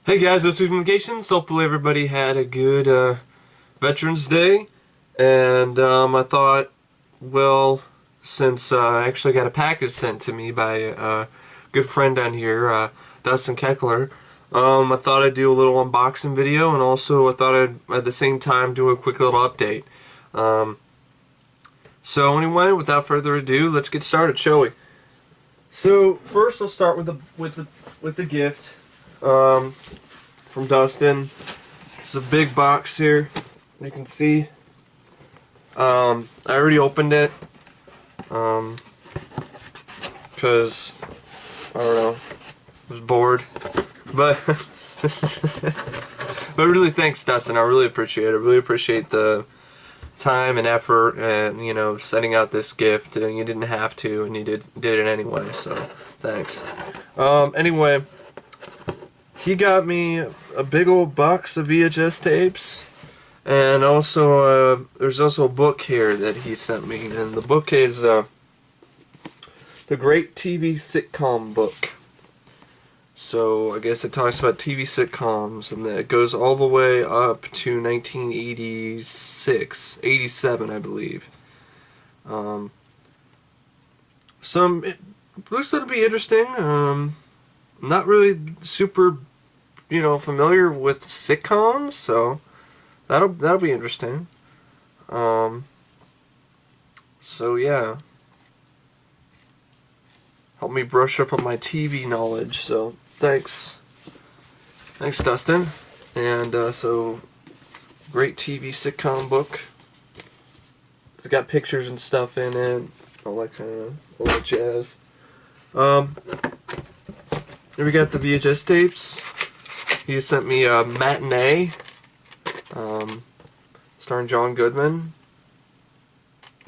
Hey guys, this is Communications. Hopefully everybody had a good Veterans Day, and I thought, well, since I actually got a package sent to me by a good friend on here, Dustin Keckler, I thought I'd do a little unboxing video, and also I thought I'd at the same time do a quick little update. So anyway, without further ado, let's get started, shall we? So first, I'll start with the gift. From Dustin. It's a big box here. You can see. I already opened it. Because I don't know, I was bored. But but really, thanks, Dustin. I really appreciate it. I really appreciate the time and effort and setting out this gift. And you didn't have to, and you did it anyway. So thanks. Anyway. He got me a big old box of VHS tapes, and also there's also a book here that he sent me, and the book is the Great TV Sitcom Book. So I guess it talks about TV sitcoms, and it goes all the way up to 1986, 87, I believe. It looks like it'll be interesting. Not really super familiar with sitcoms, so that'll be interesting. So yeah, help me brush up on my TV knowledge. So thanks, Dustin. And so Great TV Sitcom Book. It's got pictures and stuff in it, all that kind of jazz. Here we got the VHS tapes. He sent me a Matinee, starring John Goodman.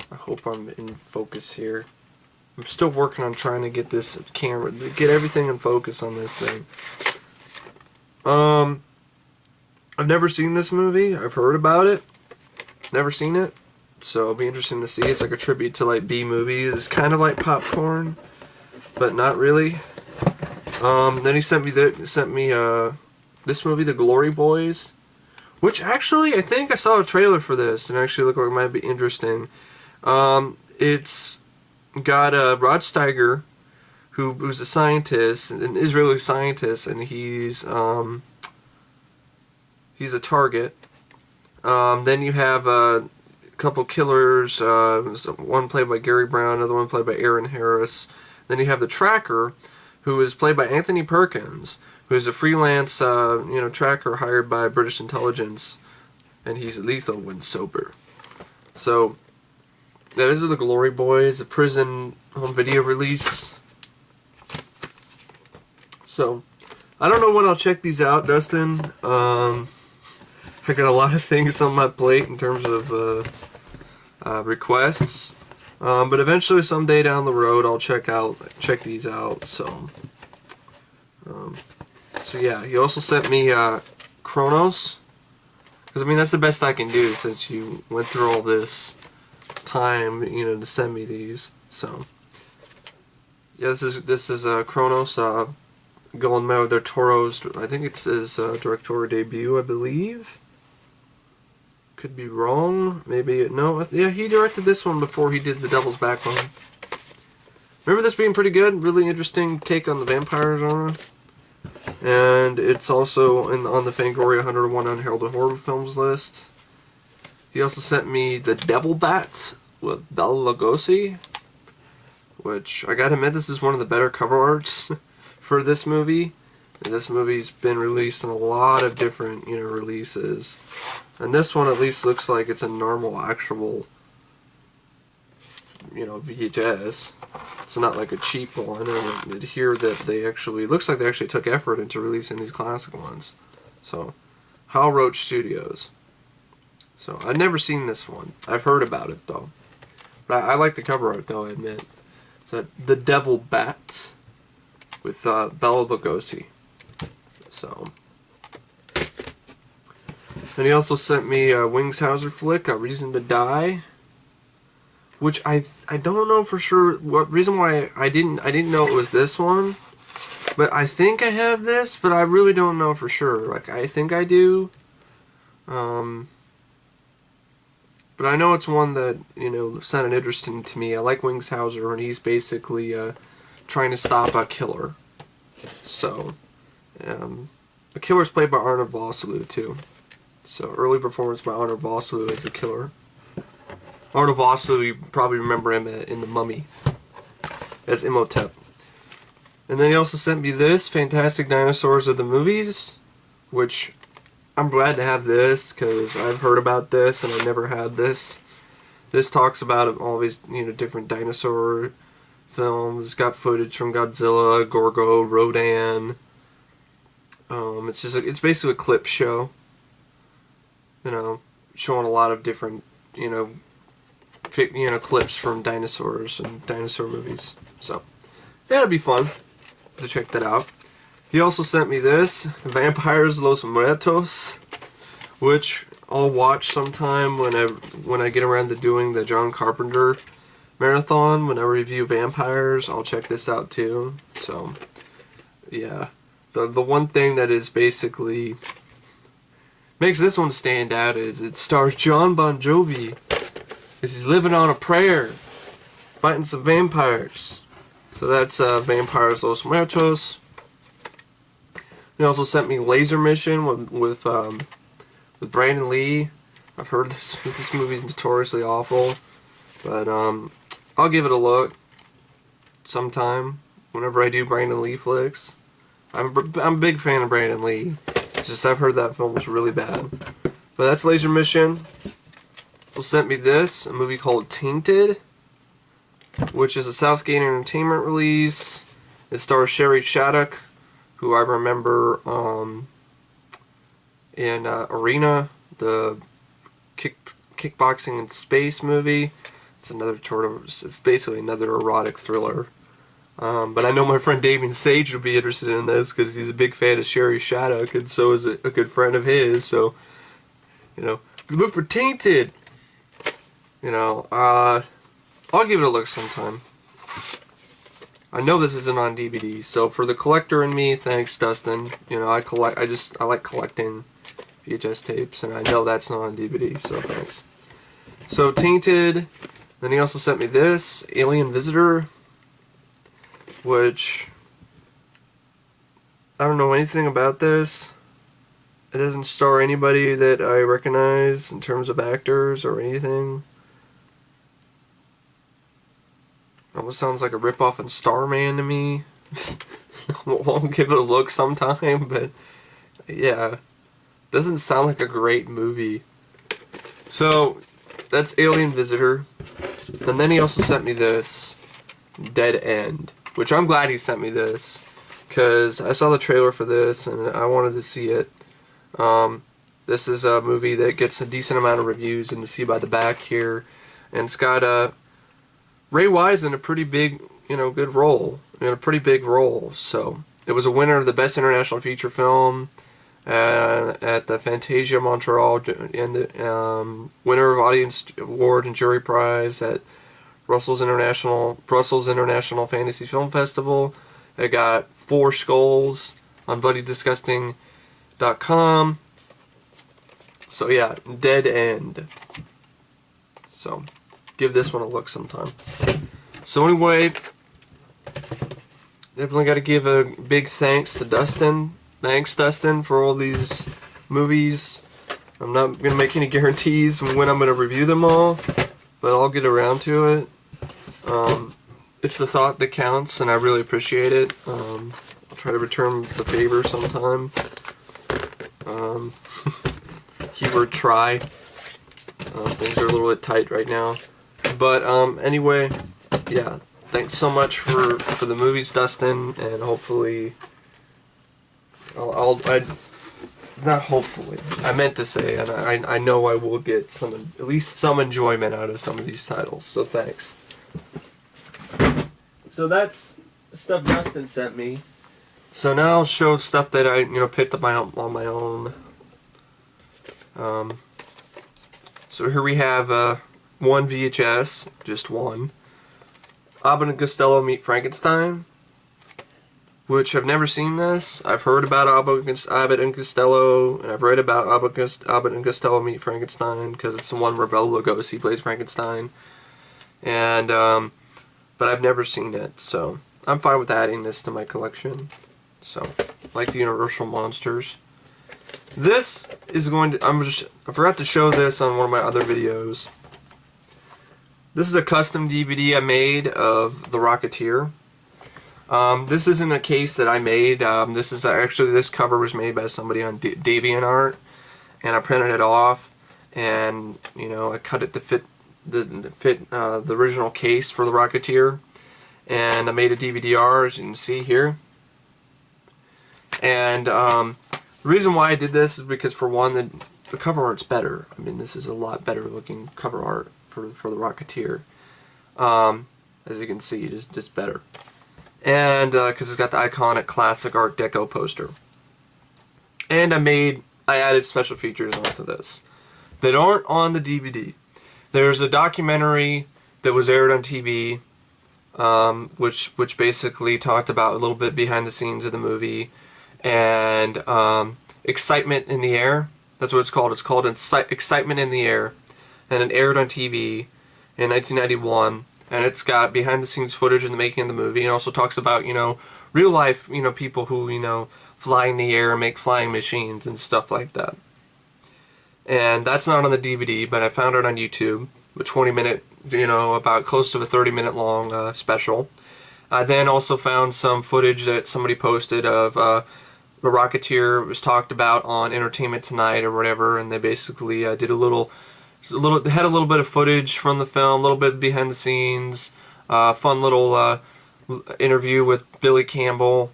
I hope I'm in focus here. I'm still working on trying to get this camera, get everything in focus on this thing. I've never seen this movie. I've heard about it. Never seen it. So it'll be interesting to see. It's like a tribute to like B movies. It's kind of like popcorn, but not really. Then he sent me this movie, The Glory Boys, which actually I think I saw a trailer for this and actually looked like it might be interesting. It's got Rod Steiger, who's a scientist, an Israeli scientist, and he's a target. Then you have a couple killers, one played by Gary Brown, another one played by Aaron Harris. Then you have the tracker, who is played by Anthony Perkins, who is a freelance, tracker hired by British intelligence, and he's lethal when sober. So, that is The Glory Boys, a prison home video release. So, I don't know when I'll check these out, Dustin. I got a lot of things on my plate in terms of requests. But eventually, someday down the road, I'll check these out. So yeah. He also sent me Chronos, because I mean that's the best I can do since you went through all this time, to send me these. So yeah, this is Chronos, Guillermo del Toro's. I think it's his directorial debut, I believe. Could be wrong. Maybe no. Yeah, he directed this one before he did The Devil's Backbone. Remember this being pretty good. Really interesting take on the vampire genre. And it's also on the Fangoria 101 Unheralded Horror Films list. He also sent me The Devil Bat with Bela Lugosi, which I gotta admit, this is one of the better cover arts for this movie. And this movie's been released in a lot of different releases. And this one at least looks like it's a normal, actual, VHS. It's not like a cheap one. And here that they actually, looks like they actually took effort into releasing these classic ones. So, Hal Roach Studios. So, I've never seen this one. I've heard about it, though. But I like the cover art, though, I admit. It's The Devil Bat with Bela Lugosi. So... And he also sent me a Wings Hauser flick, A Reason to Die, which I don't know for sure what reason why I didn't know it was this one, But I think I have this, but I really don't know for sure. Like, I think I do. But I know it's one that, you know, sounded interesting to me. I like Wings Hauser, and he's basically trying to stop a killer. So, the killer's played by Arnold Vosloo, too. So, early performance by Arnold Vosloo as the killer. Arnold Vosloo, you probably remember him in The Mummy as Imhotep. And then he also sent me this, Fantastic Dinosaurs of the Movies, which I'm glad to have this because I've heard about this and I never had this. This talks about all these, you know, different dinosaur films. It's got footage from Godzilla, Gorgo, Rodan. It's basically a clip show, you know, showing a lot of different, you know, clips from dinosaurs and dinosaur movies. So, yeah, it'd be fun to check that out. He also sent me this, Vampires Los Muertos, which I'll watch sometime when I get around to doing the John Carpenter marathon. When I review vampires, I'll check this out too. So, yeah. The one thing that is basically makes this one stand out is it stars John Bon Jovi as he's living on a prayer, fighting some vampires. So that's Vampires Los Muertos. He also sent me Laser Mission with Brandon Lee. I've heard this movie's notoriously awful, but I'll give it a look sometime whenever I do Brandon Lee flicks. I'm a big fan of Brandon Lee. It's just I've heard that film was really bad. But that's Laser Mission. He sent me this, a movie called Tainted, which is a Southgate Entertainment release. It stars Sherry Shattuck, who I remember in Arena, the kickboxing in space movie. It's basically another erotic thriller. But I know my friend Damien Sage would be interested in this because he's a big fan of Sherry Shattuck, and so is a good friend of his. So, you know, look for Tainted. You know, I'll give it a look sometime. I know this isn't on DVD, so for the collector in me, thanks, Dustin. You know, I like collecting VHS tapes, and I know that's not on DVD, so thanks. So, Tainted. Then he also sent me this, Alien Visitor, which I don't know anything about this. It doesn't star anybody that I recognize in terms of actors or anything. It almost sounds like a ripoff of Starman to me. I'll give it a look sometime, but yeah, doesn't sound like a great movie. So that's Alien Visitor. And then he also sent me this, Dead End, which I'm glad he sent me this because I saw the trailer for this and I wanted to see it. This is a movie that gets a decent amount of reviews, and you see by the back here, and it's got Ray Wise in a pretty big, you know, good role, in a pretty big role. So it was a winner of the Best International Feature Film at the Fantasia Montreal, and the winner of Audience Award and Jury Prize at Brussels International Fantasy Film Festival. It got 4 skulls on BloodyDisgusting.com. So yeah, Dead End. So give this one a look sometime. So anyway, definitely got to give a big thanks to Dustin. Thanks, Dustin, for all these movies. I'm not going to make any guarantees when I'm going to review them all, but I'll get around to it. It's the thought that counts, and I really appreciate it. I'll try to return the favor sometime. Keyword try. Things are a little bit tight right now. But anyway, yeah. Thanks so much for the movies, Dustin, and hopefully not hopefully. I meant to say, and I know I will get at least some enjoyment out of some of these titles. So thanks. So that's stuff Dustin sent me. So now I'll show stuff that I picked up on my own. So here we have one VHS, just one. Abbott and Costello Meet Frankenstein. which I've never seen this. I've heard about Abbott and Costello, and I've read about Abbott and Costello Meet Frankenstein, because it's the one where Bela Lugosi plays Frankenstein. And, but I've never seen it, so I'm fine with adding this to my collection. So, like the Universal Monsters. This is going to, I forgot to show this on one of my other videos. This is a custom DVD I made of The Rocketeer. This isn't a case that I made. This is actually, this cover was made by somebody on DeviantArt, and I printed it off, and you know, I cut it to fit the original case for The Rocketeer, and I made a DVD-R, as you can see here. And the reason why I did this is because, for one, the cover art's better. I mean, this is a lot better looking cover art for The Rocketeer. As you can see, just better. And because it's got the iconic classic Art Deco poster. And I added special features onto this that aren't on the DVD. There's a documentary that was aired on TV, which basically talked about a little bit behind the scenes of the movie, and Excitement in the Air. That's what it's called. It's called Excitement in the Air, and it aired on TV in 1991. And it's got behind-the-scenes footage of the making of the movie. And also talks about, you know, real-life, you know, people who, you know, fly in the air and make flying machines and stuff like that. And that's not on the DVD, but I found it on YouTube. A 20-minute, you know, about close to a 30-minute long special. I then also found some footage that somebody posted of The Rocketeer. Was talked about on Entertainment Tonight or whatever, and they basically did they had a little bit of footage from the film, a little bit behind the scenes, fun little interview with Billy Campbell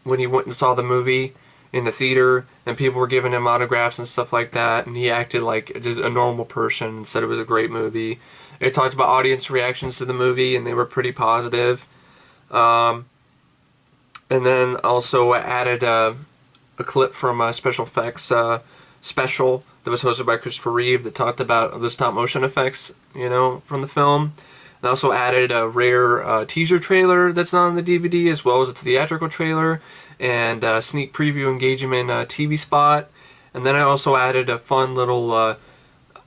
when he went and saw the movie in the theater, and people were giving him autographs and stuff like that, and he acted like just a normal person and said it was a great movie. It talked about audience reactions to the movie, and they were pretty positive. And then also added a clip from a special effects special that was hosted by Christopher Reeve that talked about the stop motion effects, you know, from the film. And also added a rare teaser trailer that's not on the DVD, as well as a theatrical trailer and a sneak preview engagement TV spot. And then I also added a fun little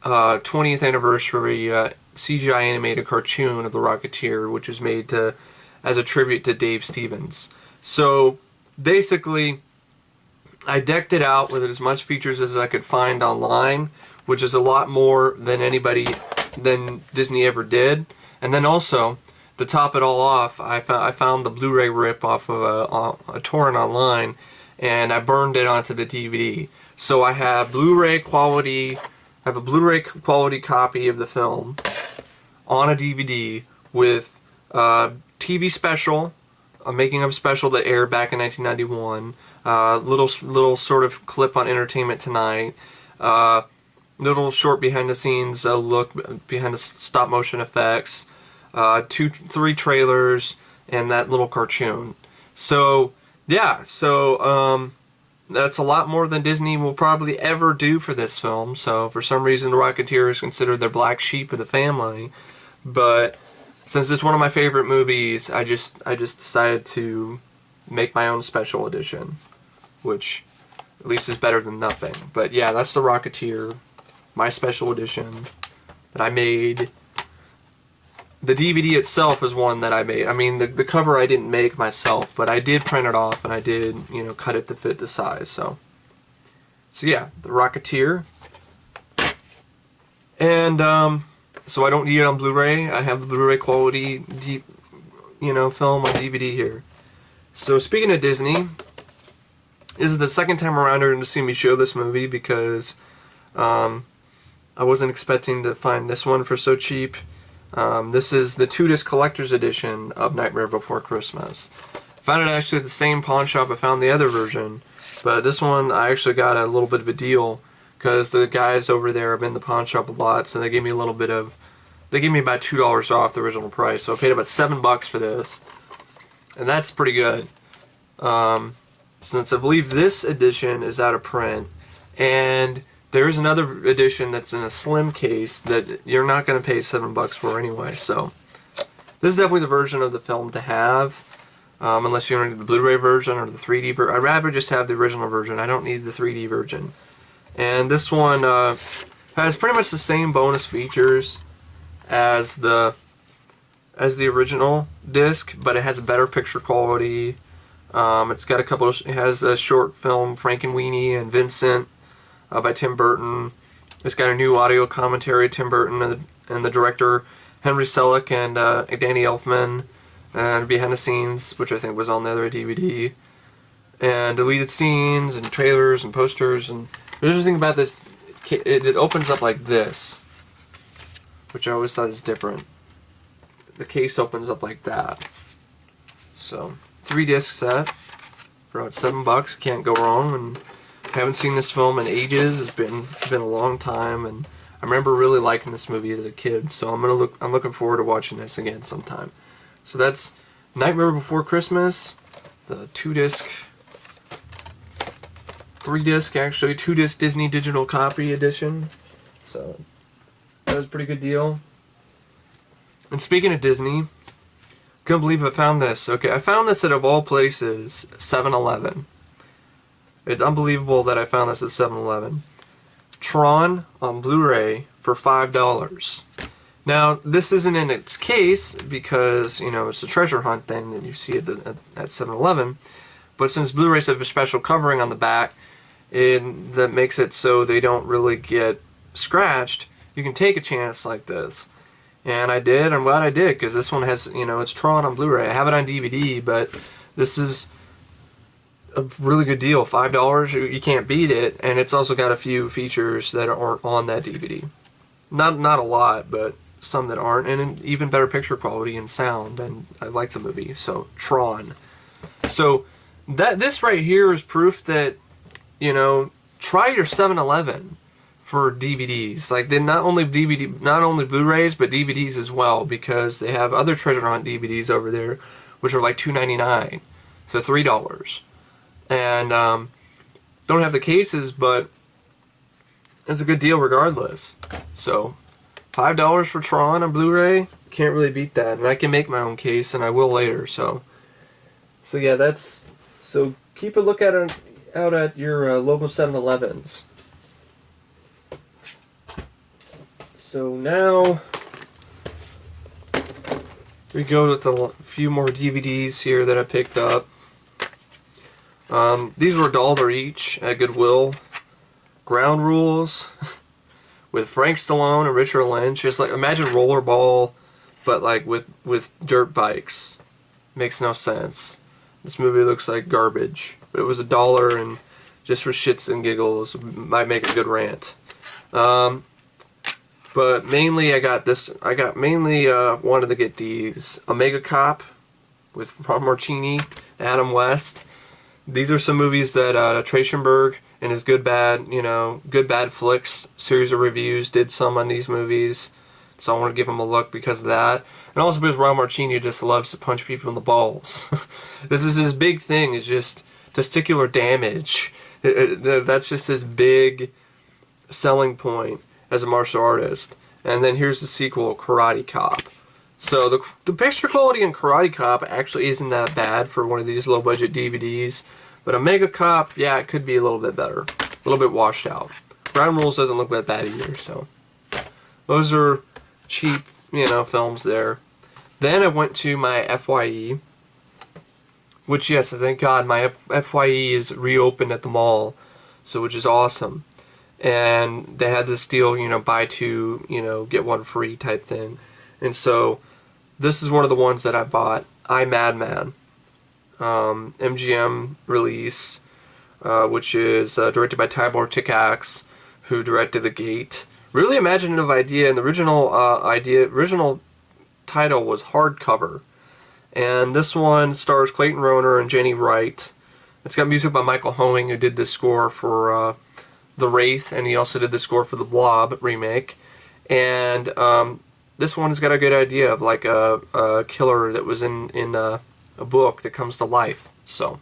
20th anniversary CGI animated cartoon of The Rocketeer, which was made as a tribute to Dave Stevens. So basically, I decked it out with as much features as I could find online, which is a lot more than Disney ever did. And then also, to top it all off, I found the Blu-ray rip off of a torrent online, and I burned it onto the DVD. So I have a Blu-ray quality copy of the film on a DVD with TV special, a making of special that aired back in 1991. Little sort of clip on Entertainment Tonight. Little short behind the scenes look behind the stop motion effects. 3 trailers and that little cartoon. So yeah, that's a lot more than Disney will probably ever do for this film. So for some reason, The Rocketeer is considered their black sheep of the family. But since it's one of my favorite movies, I just decided to make my own special edition, which at least is better than nothing. But yeah, that's The Rocketeer, my special edition that I made. The DVD itself is one that I made. I mean, the cover I didn't make myself, but I did print it off, and I did, you know, cut it to fit the size. So yeah, The Rocketeer. And so I don't need it on Blu-ray. I have the Blu-ray quality, film on DVD here. So speaking of Disney, this is the second time around you're going to see me show this movie, because I wasn't expecting to find this one for so cheap. This is the 2-disc collector's edition of Nightmare Before Christmas. Found it actually at the same pawn shop I found the other version, but this one I actually got a little bit of a deal, because the guys over there have been in the pawn shop a lot, so they gave me a little bit of, they gave me about $2 off the original price, so I paid about $7 for this, and that's pretty good. Since I believe this edition is out of print, and there is another edition that's in a slim case that you're not going to pay $7 for anyway. So this is definitely the version of the film to have. unless you want to do the Blu-ray version or the 3D version. I'd rather just have the original version. I don't need the 3D version. And this one has pretty much the same bonus features as the original disc, but it has a better picture quality. It's got a couple of, it has a short film, Frankenweenie and Vincent, by Tim Burton. It's got a new audio commentary, Tim Burton and the director Henry Selick and Danny Elfman, and behind the scenes, which I think was on the other DVD, and deleted scenes and trailers and posters. And the interesting about this, it opens up like this, which I always thought is different. The case opens up like that. So 3-disc set for about $7. Can't go wrong. And I haven't seen this film in ages. It's been a long time, and I remember really liking this movie as a kid. So I'm looking forward to watching this again sometime. So that's Nightmare Before Christmas, the 2-disc, 3-disc actually, 2-disc Disney Digital Copy Edition. So that was a pretty good deal. And speaking of Disney, couldn't believe I found this. Okay, I found this at, of all places, 7-Eleven. It's unbelievable that I found this at 7-Eleven. Tron on Blu-ray for $5. Now, this isn't in its case because, you know, it's a treasure hunt thing that you see at 7-Eleven. But since Blu-rays have a special covering on the back, that makes it so they don't really get scratched, you can take a chance like this. And I did. I'm glad I did, because this one has, you know, it's Tron on Blu-ray. I have it on DVD, but this is a really good deal. $5, you can't beat it, and it's also got a few features that aren't on that DVD. Not a lot, but some that aren't, and an even better picture quality and sound, and I like the movie. So Tron. So this right here is proof that, you know, try your 7-Eleven for DVDs. Like, they not only Blu-rays, but DVDs as well, because they have other treasure hunt DVDs over there, which are like $2.99, so $3. And don't have the cases, but it's a good deal regardless. So $5 for Tron on Blu-ray, can't really beat that. And I can make my own case, and I will later. So yeah, so keep a look out at your local 7-Elevens. So now we go to a few more DVDs here that I picked up. These were $1 each at Goodwill. Ground Rules with Frank Stallone and Richard Lynch. Just like, imagine Rollerball, but like with dirt bikes. Makes no sense. This movie looks like garbage. But it was $1, and just for shits and giggles, might make a good rant. But mainly wanted to get these. Omega Cop with Ron Marchini, Adam West. These are some movies that Trachtenberg and his Good Bad Flicks series of reviews did some on these movies. So I want to give him a look because of that. And also because Ron Marchini just loves to punch people in the balls. This is his big thing, is just testicular damage. That's just his big selling point as a martial artist. And then here's the sequel, Karate Cop. So the picture quality in Karate Cop actually isn't that bad for one of these low-budget DVDs. But Omega Cop, yeah, it could be a little bit better. A little bit washed out. Ground Rules doesn't look that bad either, so those are cheap, you know, films there. Then I went to my FYE, which, yes, thank God, my FYE is reopened at the mall, so which is awesome. And they had this deal, you know, buy two, you know, get one free type thing. And so this is one of the ones that I bought, I, Madman. MGM release, which is directed by Tibor Tikacs, who directed The Gate. Really imaginative idea, and the original title was Hardcover. And this one stars Clayton Rohner and Jenny Wright. It's got music by Michael Hoeing, who did the score for The Wraith, and he also did the score for the Blob remake. And this one's got a good idea of like a killer that was in a book that comes to life. So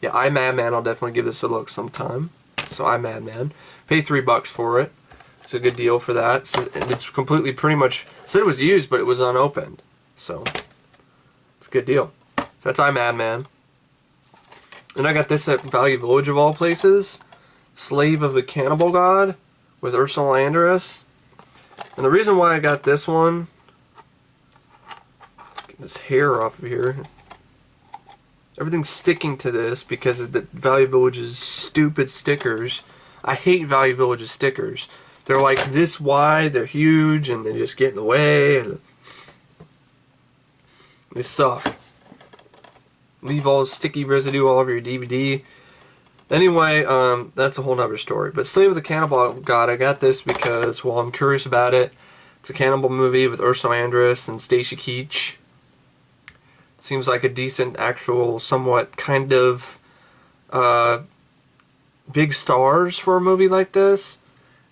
yeah, I, Madman, I'll definitely give this a look sometime. So I, Madman, paid $3 for it. It's a good deal for that. So, and it's completely, pretty much, said it was used, but it was unopened. So it's a good deal. That's I Madman. And I got this at Value Village of all places. Slave of the Cannibal God with Ursula Andress. And the reason why I got this one, let's get this hair off of here. Everything's sticking to this because of the Value Village's stupid stickers. I hate Value Village's stickers. They're like this wide, they're huge, and they just get in the way. And they suck. Leave all sticky residue all over your DVD. Anyway, that's a whole nother story. But Slave of the Cannibal God, I got this because, well, I'm curious about it. It's a cannibal movie with Ursula Andress and Stacy Keach. Seems like a decent, actual, somewhat kind of big stars for a movie like this.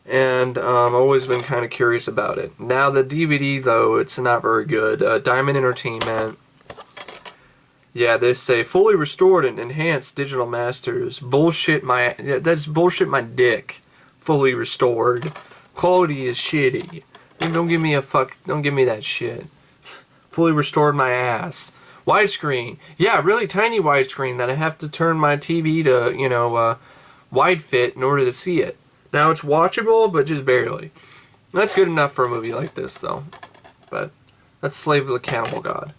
And I've always been kind of curious about it. Now the DVD, though, it's not very good. Diamond Entertainment. Yeah, they say fully restored and enhanced digital masters. Bullshit my... Yeah, that's bullshit my dick. Fully restored. Quality is shitty. Don't give me a fuck... Don't give me that shit. Fully restored my ass. Widescreen. Yeah, really tiny widescreen that I have to turn my TV to, you know, wide fit in order to see it. Now it's watchable, but just barely. That's good enough for a movie like this, though. But that's Slave of the Cannibal God.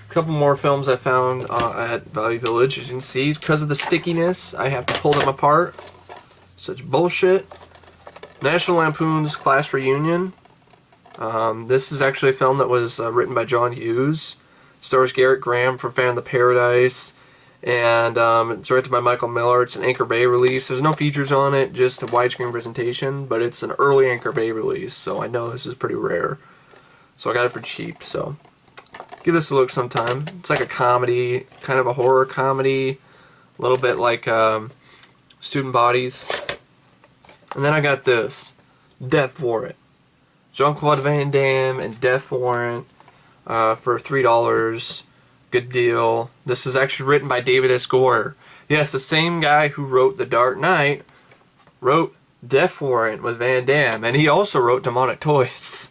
A couple more films I found at Value Village. As you can see, because of the stickiness, I have to pull them apart. Such bullshit. National Lampoon's Class Reunion. This is actually a film that was written by John Hughes. Stars Garrett Graham for Fan of the Paradise. And it's directed by Michael Miller. It's an Anchor Bay release. There's no features on it, just a widescreen presentation. But it's an early Anchor Bay release, so I know this is pretty rare. So I got it for cheap, so... Give this a look sometime. It's like a comedy, kind of a horror comedy, a little bit like Student Bodies. And then I got this, Death Warrant. Jean-Claude Van Damme and Death Warrant for $3. Good deal. This is actually written by David S. Goyer. Yes, the same guy who wrote The Dark Knight wrote Death Warrant with Van Damme, and he also wrote Demonic Toys.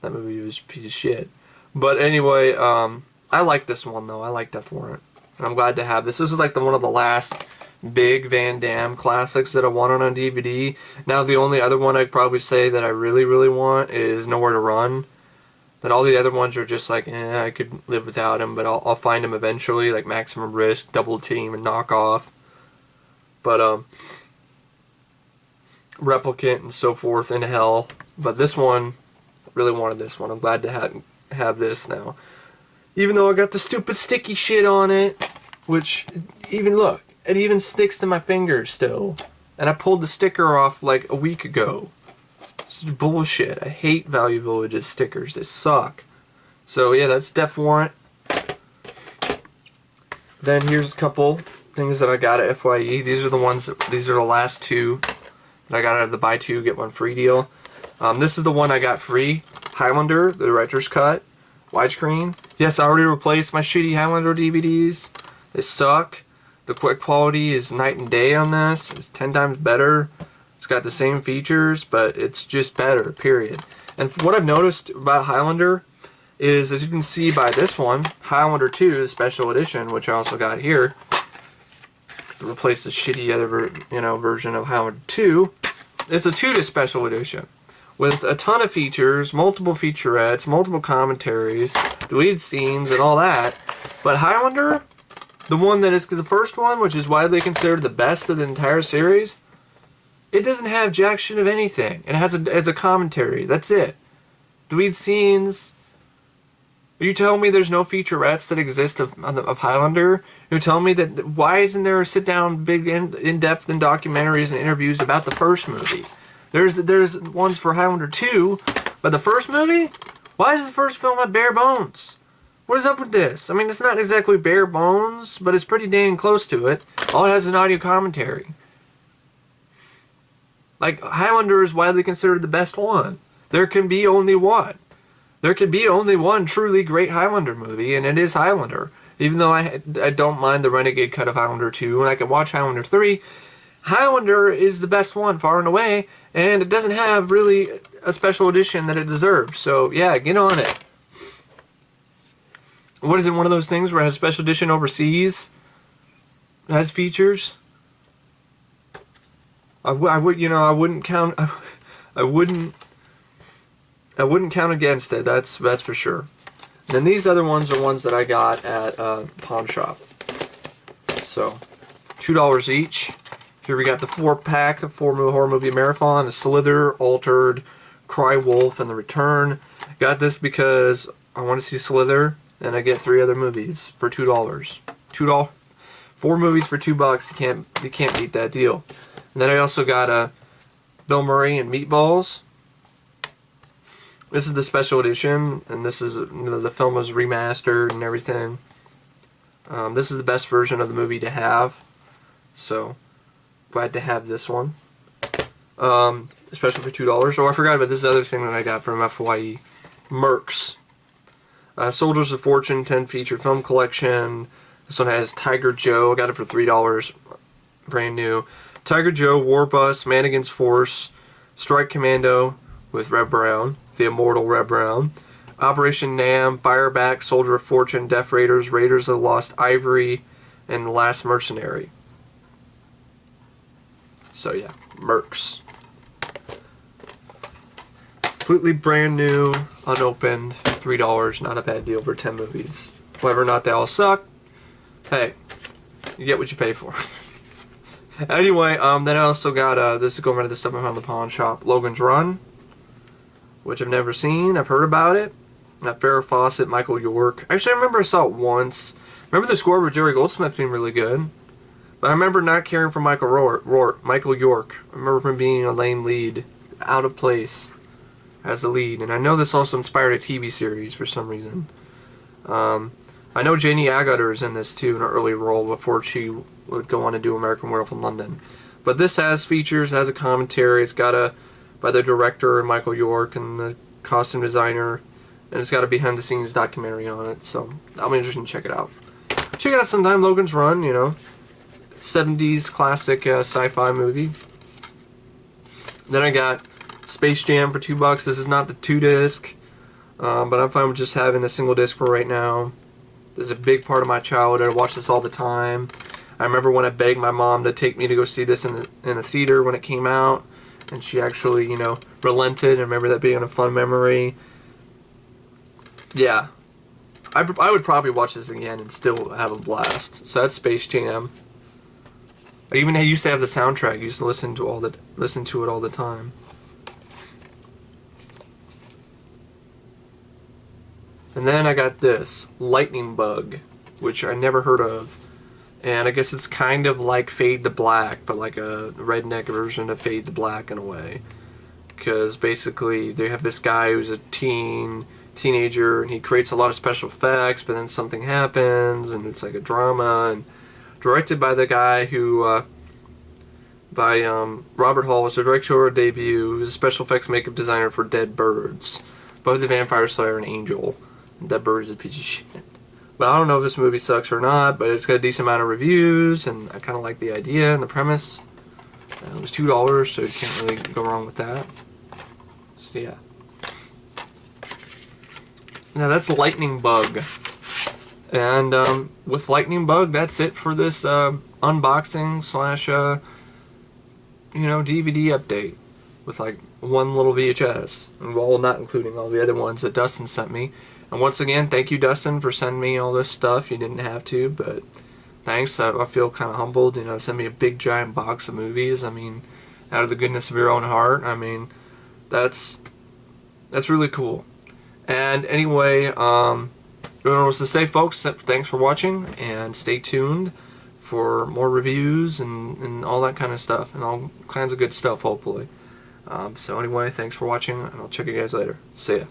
That movie was a piece of shit. But anyway, I like this one, though. I like Death Warrant. And I'm glad to have this. This is like one of the last big Van Damme classics that I wanted on DVD. Now, the only other one I'd probably say that I really, really want is Nowhere to Run. Then all the other ones are just like, I could live without him, but I'll find him eventually, like Maximum Risk, Double Team, and Knock Off. But, Replicant and so forth in Hell. But this one, I really wanted this one. I'm glad to have this now. Even though I got the stupid sticky shit on it, which, even look, it even sticks to my fingers still. And I pulled the sticker off like a week ago. This is bullshit. I hate Value Village's stickers. They suck. So yeah, that's Death Warrant. Then here's a couple things that I got at FYE. These are the last two that I got out of the buy two, get one free deal. This is the one I got free. Highlander, the director's cut, widescreen. Yes, I already replaced my shitty Highlander DVDs. They suck. The quick quality is night and day on this. It's 10 times better. It's got the same features, but it's just better, period. And what I've noticed about Highlander is, as you can see by this one, Highlander 2, the special edition, which I also got here, to replace the shitty other version of Highlander 2. It's a 2-disc special edition with a ton of features, multiple featurettes, multiple commentaries, deleted scenes, and all that. But Highlander, the one that is the first one, which is widely considered the best of the entire series, it doesn't have jack shit of anything. It has a commentary. That's it. Deleted scenes. You tell me there's no featurettes that exist of Highlander? You tell me that why isn't there a sit-down, big, in-depth documentaries and interviews about the first movie? There's ones for Highlander 2, but the first movie? Why is the first film at bare bones? What is up with this? I mean, it's not exactly bare bones, but it's pretty dang close to it. All it has is an audio commentary. Like, Highlander is widely considered the best one. There can be only one. There could be only one truly great Highlander movie, and it is Highlander. Even though I don't mind the Renegade cut of Highlander 2, and I can watch Highlander 3, Highlander is the best one, far and away, and it doesn't have really a special edition that it deserves. So, yeah, get on it. what is it, one of those things where it has special edition overseas? It has features? I would, you know, I wouldn't count, I wouldn't count against it, that's for sure. And then these other ones are ones that I got at pawn shop. So, $2 each. Here we got the 4-pack of 4 horror movie marathon, a Slither, Altered, Cry Wolf, and The Return. Got this because I want to see Slither, and I get 3 other movies for $2. $2, 4 movies for $2. You can't beat that deal. And then I also got Bill Murray and Meatballs. This is the special edition, and this is, you know, the film was remastered and everything. This is the best version of the movie to have, so glad to have this one, especially for $2. Oh, I forgot about this other thing that I got from FYE, Mercs. Soldiers of Fortune 10 feature film collection. This one has Tiger Joe. I got it for $3, brand new. Tiger Joe, War Bus, Man Against Force, Strike Commando with Red Brown, the immortal Red Brown, Operation Nam, Fireback, Soldier of Fortune, Death Raiders, Raiders of the Lost Ivory, and The Last Mercenary. So yeah, Mercs. Completely brand new, unopened, $3, not a bad deal for 10 movies. Whether or not they all suck, hey, you get what you pay for. Anyway, then I also got, this is going into the stuff I found in the pawn shop, Logan's Run, which I've never seen. I've heard about it. Farrah Fawcett, Michael York. Actually, I remember I saw it once. Remember the score with Jerry Goldsmith being really good. But I remember not caring for Michael York. I remember him being a lame lead, out of place as the lead. And I know this also inspired a TV series for some reason. I know Janie Agutter is in this too, in an early role before she would go on to do American Werewolf in London. But this has features, has a commentary. It's got by the director Michael York and the costume designer, and it's got a behind-the-scenes documentary on it. So I'll be interested to check it out. Check it out sometime. Logan's Run, you know, 70s classic sci-fi movie. Then I got Space Jam for $2. This is not the 2-disc, but I'm fine with just having the single disc for right now. This is a big part of my childhood. I watched this all the time. I remember when I begged my mom to take me to go see this in the theater when it came out, and she actually, you know, relented. I remember that being a fun memory. Yeah, I would probably watch this again and still have a blast. So that's Space Jam. I even used to have the soundtrack. I used to listen to it all the time. And then I got this, Lightning Bug, which I never heard of. And I guess it's kind of like Fade to Black, but like a redneck version of Fade to Black in a way. Because basically they have this guy who's a teenager, and he creates a lot of special effects, but then something happens, and it's like a drama, and directed by the guy who, Robert Hall, was the directorial debut. He was a special effects makeup designer for Dead Birds, both the Vampire Slayer and Angel. Dead Birds is a piece of shit. But I don't know if this movie sucks or not, but it's got a decent amount of reviews, and I kind of like the idea and the premise. And it was $2, so you can't really go wrong with that. So yeah. Now that's Lightning Bug. And with Lightning Bug, that's it for this unboxing slash, you know, DVD update. With like one little VHS. And well, not including all the other ones that Dustin sent me. And once again, thank you, Dustin, for sending me all this stuff. You didn't have to, but thanks. I feel kind of humbled. You know, send me a big giant box of movies. I mean, out of the goodness of your own heart. I mean, that's really cool. And anyway, what I was to say, folks, thanks for watching, and stay tuned for more reviews and all that kind of stuff, and all kinds of good stuff, hopefully. So anyway, thanks for watching, and I'll check you guys later. See ya.